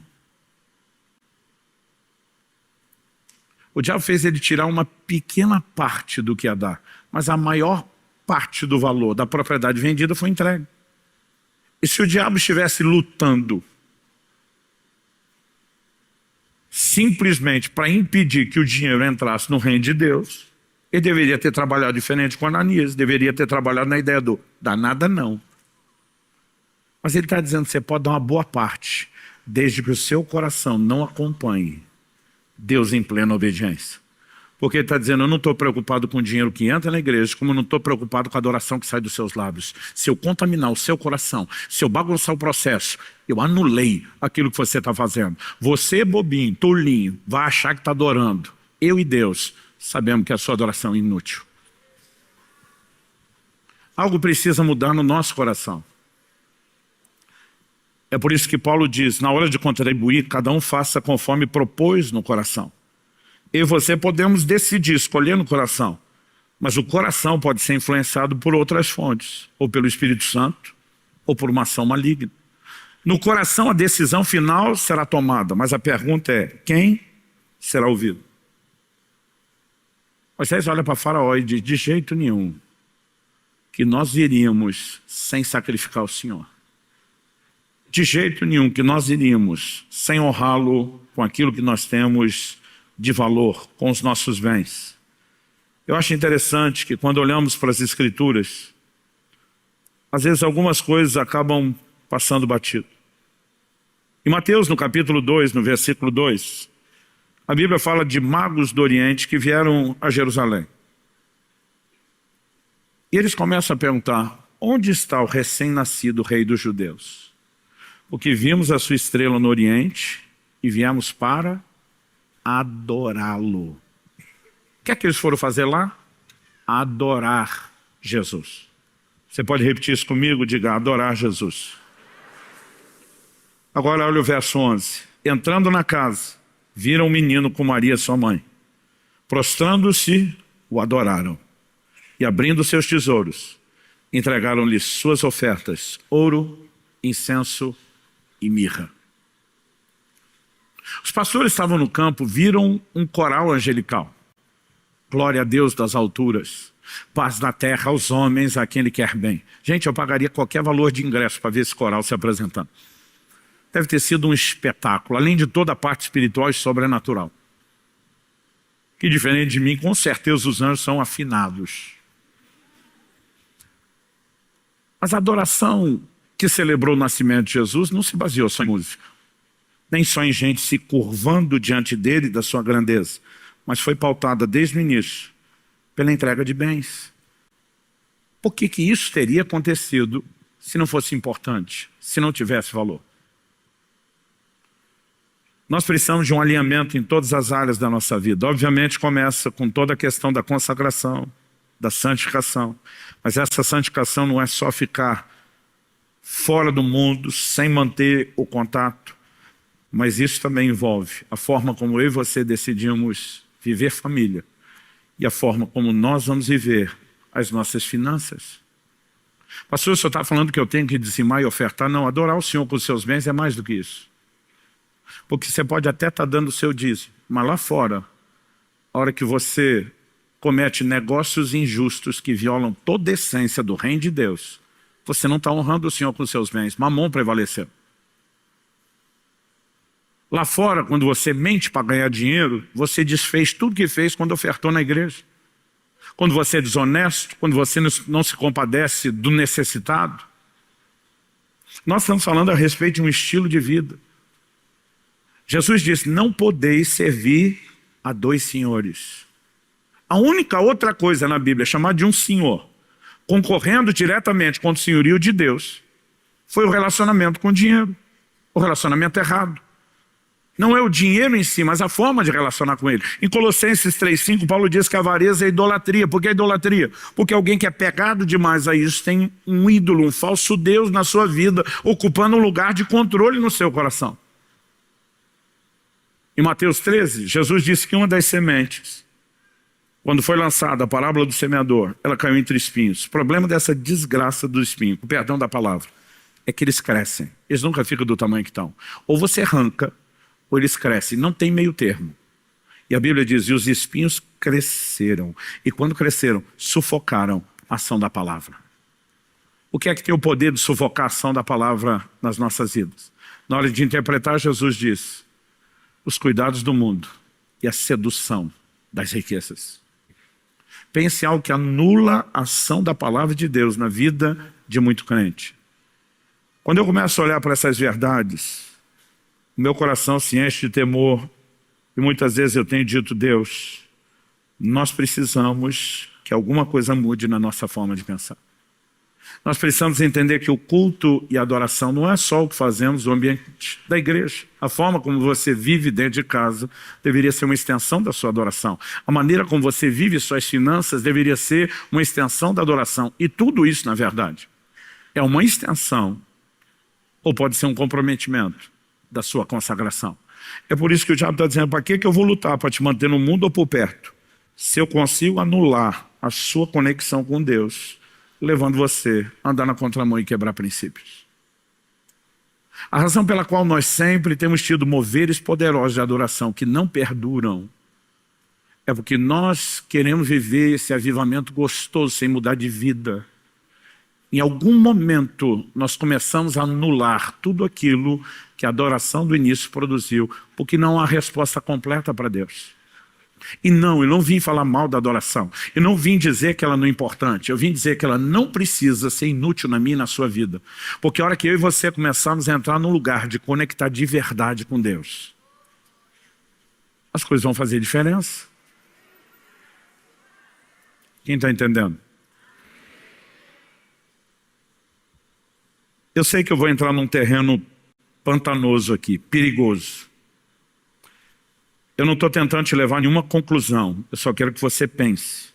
O diabo fez ele tirar uma pequena parte do que ia dar, mas a maior parte do valor da propriedade vendida foi entregue. E se o diabo estivesse lutando simplesmente para impedir que o dinheiro entrasse no reino de Deus, ele deveria ter trabalhado diferente com Ananias, deveria ter trabalhado na ideia do dá nada não. Mas ele está dizendo que você pode dar uma boa parte, desde que o seu coração não acompanhe Deus em plena obediência. Porque ele está dizendo, eu não estou preocupado com o dinheiro que entra na igreja, como eu não estou preocupado com a adoração que sai dos seus lábios. Se eu contaminar o seu coração, se eu bagunçar o processo, eu anulei aquilo que você está fazendo. Você, bobinho, tolinho, vai achar que está adorando. Eu e Deus sabemos que a sua adoração é inútil. Algo precisa mudar no nosso coração. É por isso que Paulo diz, na hora de contribuir, cada um faça conforme propôs no coração. Eu e você podemos decidir, escolher no coração, mas o coração pode ser influenciado por outras fontes, ou pelo Espírito Santo, ou por uma ação maligna. No coração a decisão final será tomada, mas a pergunta é, quem será ouvido? Moisés olha para Faraó e diz, de jeito nenhum, que nós iríamos sem sacrificar o Senhor. De jeito nenhum que nós iríamos sem honrá-lo com aquilo que nós temos de valor, com os nossos bens. Eu acho interessante que quando olhamos para as Escrituras, às vezes algumas coisas acabam passando batido. Em Mateus, no capítulo 2, no versículo 2, a Bíblia fala de magos do Oriente que vieram a Jerusalém. E eles começam a perguntar, onde está o recém-nascido rei dos judeus? Porque vimos a sua estrela no Oriente e viemos para adorá-lo. O que é que eles foram fazer lá? Adorar Jesus. Você pode repetir isso comigo? Diga, adorar Jesus. Agora olha o verso 11. Entrando na casa, viram um menino com Maria, sua mãe. Prostrando-se, o adoraram. E abrindo seus tesouros, entregaram-lhe suas ofertas, ouro, incenso e mirra. Os pastores estavam no campo, viram um coral angelical. Glória a Deus das alturas, paz na terra aos homens a quem Ele quer bem. Gente, eu pagaria qualquer valor de ingresso para ver esse coral se apresentando. Deve ter sido um espetáculo, além de toda a parte espiritual e sobrenatural. Que diferente de mim, com certeza os anjos são afinados. Mas a adoração que celebrou o nascimento de Jesus não se baseou só em música, nem só em gente se curvando diante dele e da sua grandeza, mas foi pautada desde o início pela entrega de bens. Por que que isso teria acontecido se não fosse importante, se não tivesse valor? Nós precisamos de um alinhamento em todas as áreas da nossa vida. Obviamente começa com toda a questão da consagração, da santificação. Mas essa santificação não é só ficar fora do mundo, sem manter o contato. Mas isso também envolve a forma como eu e você decidimos viver família. E a forma como nós vamos viver as nossas finanças. Pastor, o senhor está falando que eu tenho que dizimar e ofertar? Não, adorar o Senhor com os seus bens é mais do que isso. Porque você pode até estar dando o seu dízimo, mas lá fora, a hora que você comete negócios injustos que violam toda a essência do reino de Deus, você não está honrando o Senhor com os seus bens. Mamon prevaleceu. Lá fora, quando você mente para ganhar dinheiro, você desfez tudo que fez quando ofertou na igreja. Quando você é desonesto, quando você não se compadece do necessitado. Nós estamos falando a respeito de um estilo de vida. Jesus disse, não podeis servir a dois senhores. A única outra coisa na Bíblia chamada de um senhor, concorrendo diretamente com o senhorio de Deus, foi o relacionamento com o dinheiro. O relacionamento errado. Não é o dinheiro em si, mas a forma de relacionar com ele. Em Colossenses 3,5, Paulo diz que a avareza é idolatria. Por que é idolatria? Porque alguém que é pegado demais a isso tem um ídolo, um falso Deus na sua vida, ocupando um lugar de controle no seu coração. Em Mateus 13, Jesus disse que uma das sementes, quando foi lançada a parábola do semeador, ela caiu entre espinhos. O problema dessa desgraça do espinho, o perdão da palavra, é que eles crescem. Eles nunca ficam do tamanho que estão. Ou você arranca, ou eles crescem. Não tem meio termo. E a Bíblia diz, e os espinhos cresceram. E quando cresceram, sufocaram a ação da palavra. O que é que tem o poder de sufocar a ação da palavra nas nossas vidas? Na hora de interpretar, Jesus diz, os cuidados do mundo e a sedução das riquezas. Pense em algo que anula a ação da palavra de Deus na vida de muito crente. Quando eu começo a olhar para essas verdades, o meu coração se enche de temor e muitas vezes eu tenho dito, Deus, nós precisamos que alguma coisa mude na nossa forma de pensar. Nós precisamos entender que o culto e a adoração não é só o que fazemos no ambiente da igreja. A forma como você vive dentro de casa deveria ser uma extensão da sua adoração. A maneira como você vive suas finanças deveria ser uma extensão da adoração. E tudo isso, na verdade, é uma extensão ou pode ser um comprometimento da sua consagração. É por isso que o diabo está dizendo, para que eu vou lutar? Para te manter no mundo ou por perto? Se eu consigo anular a sua conexão com Deus, levando você a andar na contramão e quebrar princípios. A razão pela qual nós sempre temos tido moveres poderosos de adoração que não perduram é porque nós queremos viver esse avivamento gostoso sem mudar de vida. Em algum momento nós começamos a anular tudo aquilo que a adoração do início produziu, porque não há resposta completa para Deus. E não, eu não vim falar mal da adoração, eu não vim dizer que ela não é importante, eu vim dizer que ela não precisa ser inútil na minha e na sua vida. Porque a hora que eu e você começamos a entrar num lugar de conectar de verdade com Deus, as coisas vão fazer diferença. Quem está entendendo? Eu sei que eu vou entrar num terreno pantanoso aqui, perigoso. Eu não estou tentando te levar a nenhuma conclusão, eu só quero que você pense.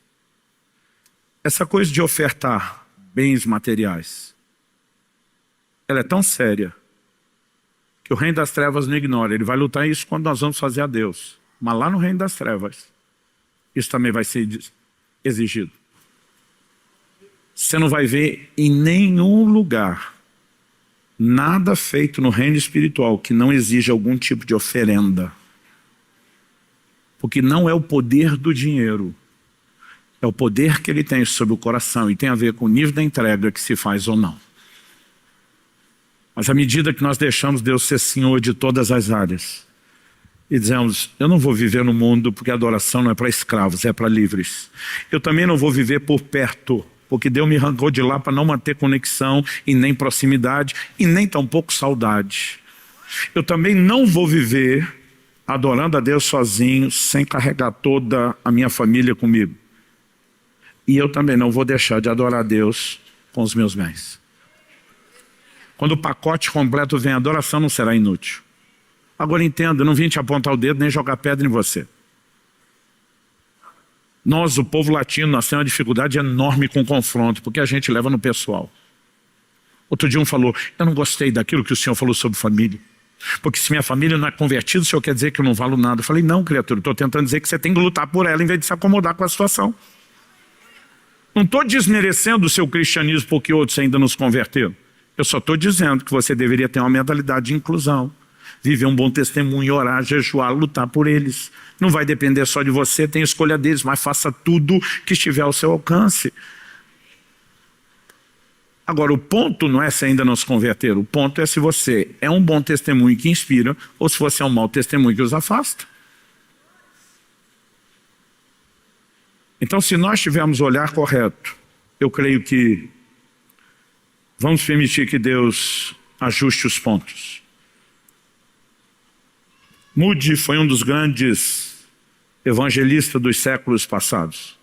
Essa coisa de ofertar bens materiais, ela é tão séria que o reino das trevas não ignora. Ele vai lutar isso quando nós vamos fazer a Deus. Mas lá no reino das trevas, isso também vai ser exigido. Você não vai ver em nenhum lugar nada feito no reino espiritual que não exija algum tipo de oferenda. Porque não é o poder do dinheiro, é o poder que ele tem sobre o coração e tem a ver com o nível da entrega que se faz ou não. Mas à medida que nós deixamos Deus ser Senhor de todas as áreas e dizemos, eu não vou viver no mundo porque a adoração não é para escravos, é para livres. Eu também não vou viver por perto, porque Deus me arrancou de lá para não manter conexão e nem proximidade e nem tampouco saudade. Eu também não vou viver adorando a Deus sozinho, sem carregar toda a minha família comigo. E eu também não vou deixar de adorar a Deus com os meus bens. Quando o pacote completo vem, a adoração não será inútil. Agora entenda, eu não vim te apontar o dedo nem jogar pedra em você. Nós, o povo latino, nós temos uma dificuldade enorme com confronto, porque a gente leva no pessoal. Outro dia um falou, eu não gostei daquilo que o senhor falou sobre família. Porque se minha família não é convertida, o senhor quer dizer que eu não valo nada. Eu falei, não, criatura, estou tentando dizer que você tem que lutar por ela em vez de se acomodar com a situação. Não estou desmerecendo o seu cristianismo porque outros ainda não se converteram. Eu só estou dizendo que você deveria ter uma mentalidade de inclusão, viver um bom testemunho, orar, jejuar, lutar por eles. Não vai depender só de você, tem escolha deles, mas faça tudo que estiver ao seu alcance. Agora, o ponto não é se ainda não se converter, o ponto é se você é um bom testemunho que inspira ou se você é um mau testemunho que os afasta. Então, se nós tivermos o olhar correto, eu creio que vamos permitir que Deus ajuste os pontos. Moody foi um dos grandes evangelistas dos séculos passados.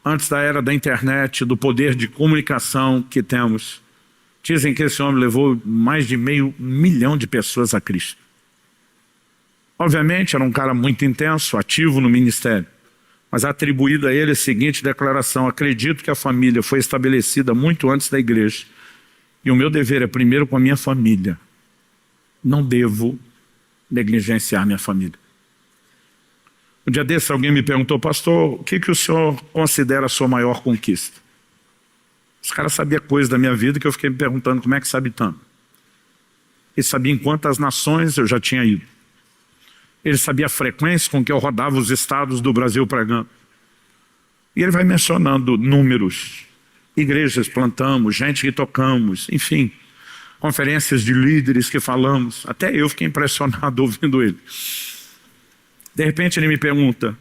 Antes da era da internet, do poder de comunicação que temos. Dizem que esse homem levou mais de 500 mil de pessoas a Cristo. Obviamente era um cara muito intenso, ativo no ministério. Mas atribuído a ele a seguinte declaração, acredito que a família foi estabelecida muito antes da igreja. E o meu dever é primeiro com a minha família. Não devo negligenciar minha família. Um dia desse alguém me perguntou, pastor, o que o senhor considera a sua maior conquista? Os caras sabiam coisas da minha vida que eu fiquei me perguntando como é que sabe tanto. Ele sabia em quantas nações eu já tinha ido. Ele sabia a frequência com que eu rodava os estados do Brasil pregando. E ele vai mencionando números, igrejas plantamos, gente que tocamos, enfim, conferências de líderes que falamos. Até eu fiquei impressionado ouvindo ele. De repente ele me pergunta,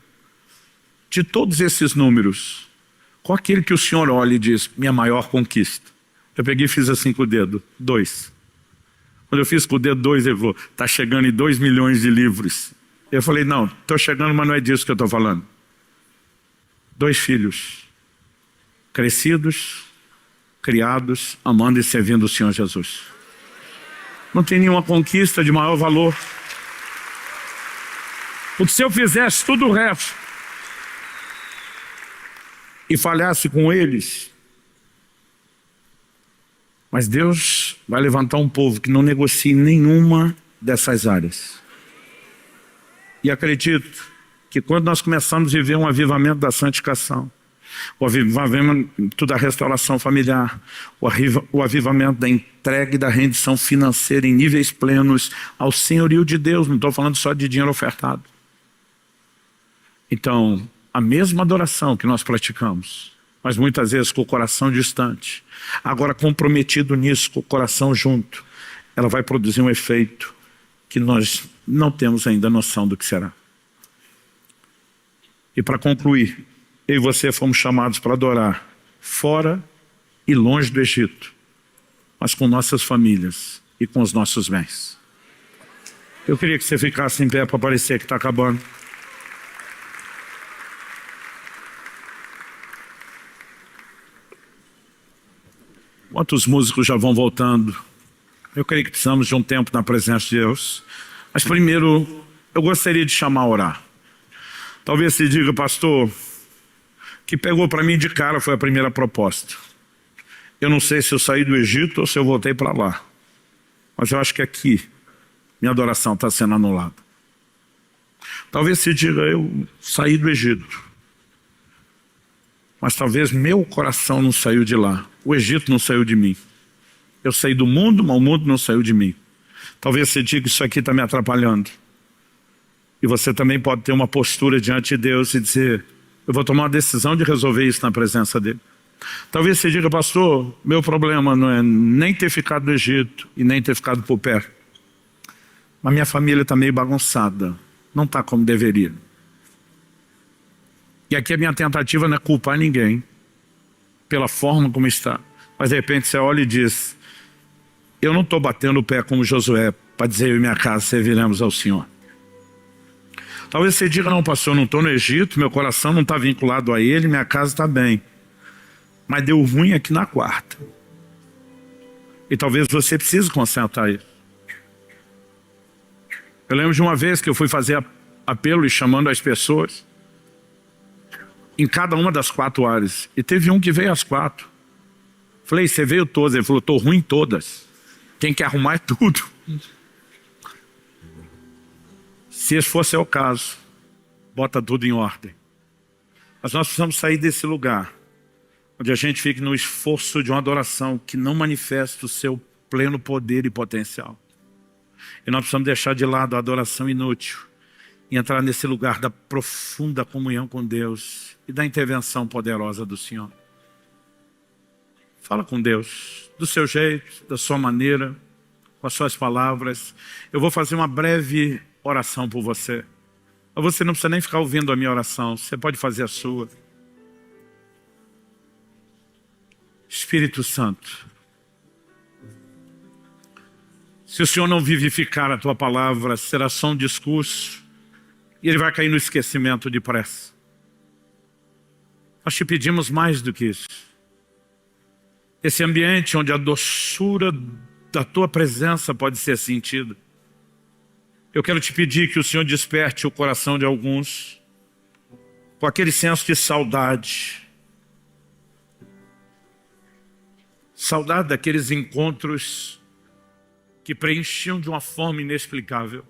de todos esses números, qual aquele que o senhor olha e diz, minha maior conquista? Eu peguei e fiz assim com o dedo, 2. Quando eu fiz com o dedo 2, ele falou, está chegando em 2 milhões de livros. Eu falei, não, estou chegando, mas não é disso que eu estou falando. 2 filhos, crescidos, criados, amando e servindo o Senhor Jesus. Não tem nenhuma conquista de maior valor. Porque se eu fizesse tudo o resto e falhasse com eles, Mas Deus vai levantar um povo que não negocie nenhuma dessas áreas. E acredito que quando nós começamos a viver um avivamento da santificação, o avivamento da restauração familiar, o avivamento da entrega e da rendição financeira em níveis plenos ao senhorio de Deus, não estou falando só de dinheiro ofertado. Então, a mesma adoração que nós praticamos, mas muitas vezes com o coração distante, agora comprometido nisso, com o coração junto, ela vai produzir um efeito que nós não temos ainda noção do que será. E para concluir, eu e você fomos chamados para adorar fora e longe do Egito, mas com nossas famílias e com os nossos bens. Eu queria que você ficasse em pé para parecer que está acabando. Quantos músicos já vão voltando? Eu creio que precisamos de um tempo na presença de Deus. Mas primeiro, eu gostaria de chamar a orar. Talvez você diga, pastor, o que pegou para mim de cara foi a primeira proposta. Eu não sei se eu saí do Egito ou se eu voltei para lá. Mas eu acho que aqui, minha adoração está sendo anulada. Talvez você diga, eu saí do Egito. Mas talvez meu coração não saiu de lá. O Egito não saiu de mim. Eu saí do mundo, mas o mundo não saiu de mim. Talvez você diga, isso aqui está me atrapalhando. E você também pode ter uma postura diante de Deus e dizer, eu vou tomar uma decisão de resolver isso na presença dele. Talvez você diga, pastor, meu problema não é nem ter ficado no Egito e nem ter ficado por perto. Mas minha família está meio bagunçada. Não está como deveria. E aqui a minha tentativa não é culpar ninguém pela forma como está. Mas de repente você olha e diz, eu não estou batendo o pé como Josué para dizer eu e minha casa serviremos ao Senhor. Talvez você diga, não pastor, eu não estou no Egito, meu coração não está vinculado a ele, minha casa está bem. Mas deu ruim aqui na quarta. E talvez você precise consertar isso. Eu lembro de uma vez que eu fui fazer apelo e chamando as pessoas em cada uma das 4 áreas. E teve um que veio às 4. Falei, você veio todas? Ele falou, estou ruim em todas. Tem que arrumar tudo. Se esse fosse o caso, bota tudo em ordem. Mas nós precisamos sair desse lugar, onde a gente fica no esforço de uma adoração que não manifesta o seu pleno poder e potencial. E nós precisamos deixar de lado a adoração inútil e entrar nesse lugar da profunda comunhão com Deus e da intervenção poderosa do Senhor. Fala com Deus, do seu jeito, da sua maneira, com as suas palavras. Eu vou fazer uma breve oração por você. Mas você não precisa nem ficar ouvindo a minha oração, você pode fazer a sua. Espírito Santo, se o Senhor não vivificar a tua palavra, será só um discurso e ele vai cair no esquecimento depressa. Nós te pedimos mais do que isso. Esse ambiente onde a doçura da tua presença pode ser sentida. Eu quero te pedir que o Senhor desperte o coração de alguns com aquele senso de saudade. Saudade daqueles encontros que preenchiam de uma forma inexplicável.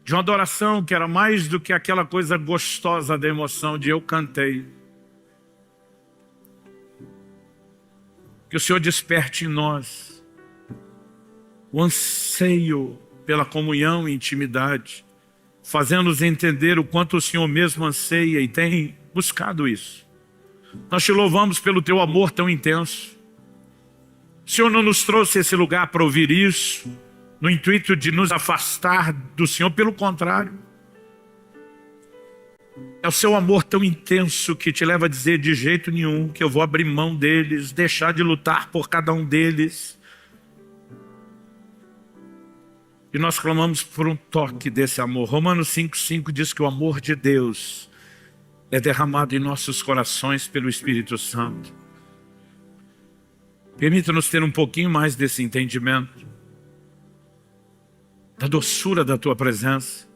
De uma adoração que era mais do que aquela coisa gostosa da emoção de eu cantei. Que o Senhor desperte em nós o anseio pela comunhão e intimidade, fazendo-nos entender o quanto o Senhor mesmo anseia e tem buscado isso. Nós te louvamos pelo teu amor tão intenso. O Senhor não nos trouxe esse lugar para ouvir isso, no intuito de nos afastar do Senhor, pelo contrário. É o seu amor tão intenso que te leva a dizer de jeito nenhum que eu vou abrir mão deles, deixar de lutar por cada um deles. E nós clamamos por um toque desse amor. Romanos 5,5 diz que o amor de Deus é derramado em nossos corações pelo Espírito Santo. Permita-nos ter um pouquinho mais desse entendimento, da doçura da tua presença,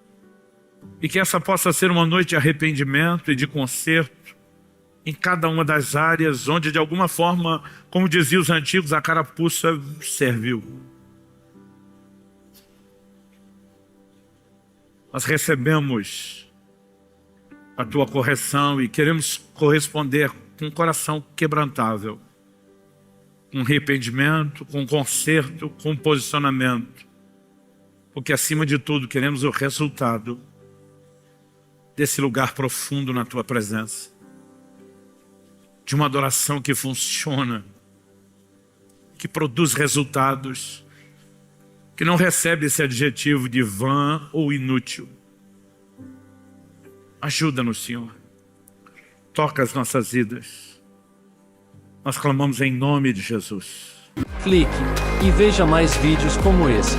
e que essa possa ser uma noite de arrependimento e de conserto, em cada uma das áreas onde de alguma forma, como diziam os antigos, a carapuça serviu. Nós recebemos a tua correção e queremos corresponder com um coração quebrantável, com arrependimento, com conserto, com posicionamento, porque acima de tudo queremos o resultado desse lugar profundo na tua presença, de uma adoração que funciona, que produz resultados, que não recebe esse adjetivo de vã ou inútil. Ajuda-nos, Senhor. Toca as nossas vidas. Nós clamamos em nome de Jesus. Clique e veja mais vídeos como esse.